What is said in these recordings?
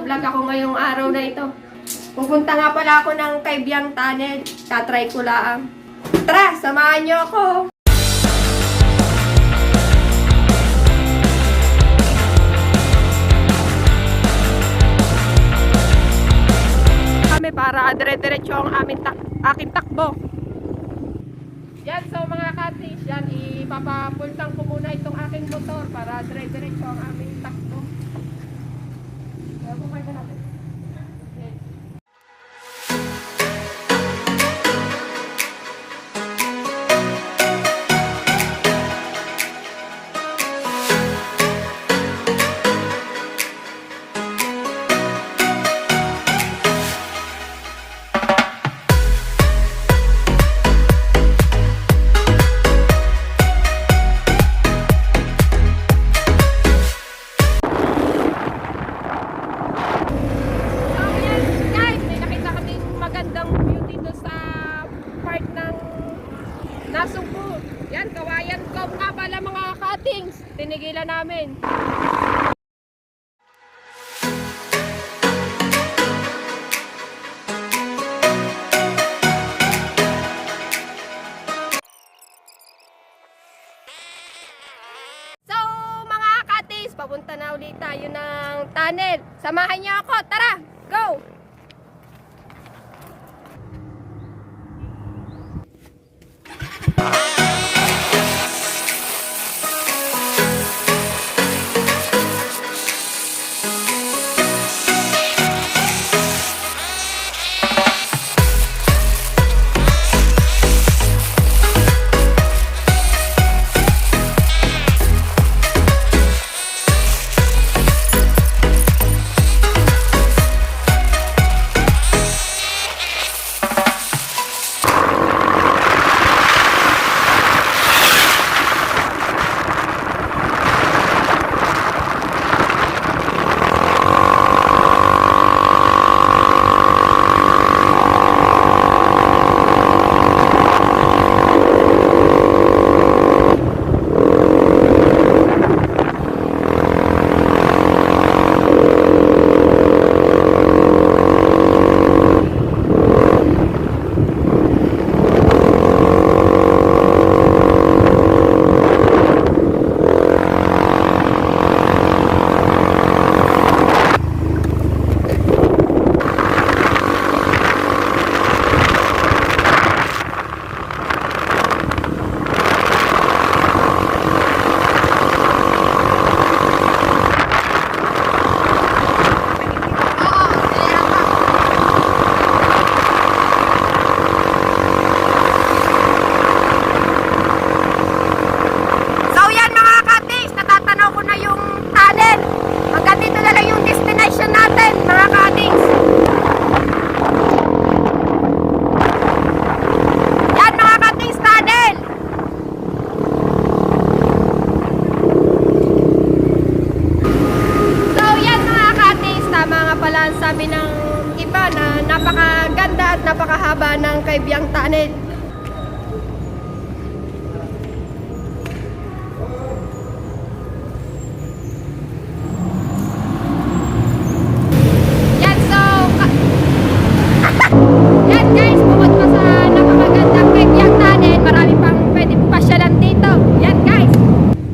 Magbablog ako ngayong araw na ito. Pupunta nga pala ako ng Kaibiyang Tunnel. Tatry ko lang. Tara, samahan niyo ako! Kami para dire-diretso ang aking takbo. Yan, so mga katis, yan, ipapapultang ko muna itong aking motor para dire-diretso ang aming takbo. Bukay ka natin. Yan. Nasugbo. Yan, Kawayan Cove nga pala mga cuttings. Tinigilan namin. So, mga cuttings, papunta na ulit tayo ng tunnel. Samahan niyo ako. Tara, go! Sabi ng iba na napakaganda at napakahaba ng Kaibiyang Tunnel. Yan, so yan guys, bukod pa sa napakagandang Kaibiyang Tunnel, marami pang pwede pasyalan dito. Yan guys.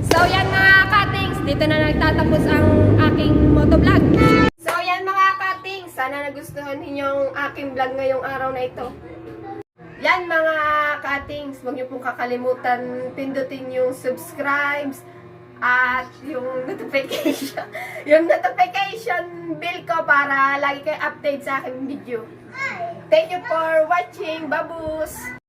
So yan mga cuttings, dito na nagtatapos ang aking motovlog. Sana nagustuhan ninyo ang aking vlog ngayong araw na ito. Yan mga cuttings, huwag niyo pong kakalimutan pindutin yung subscribes at yung notification, yung notification bell ko para lagi kayo update sa aking video. Thank you for watching. Babus!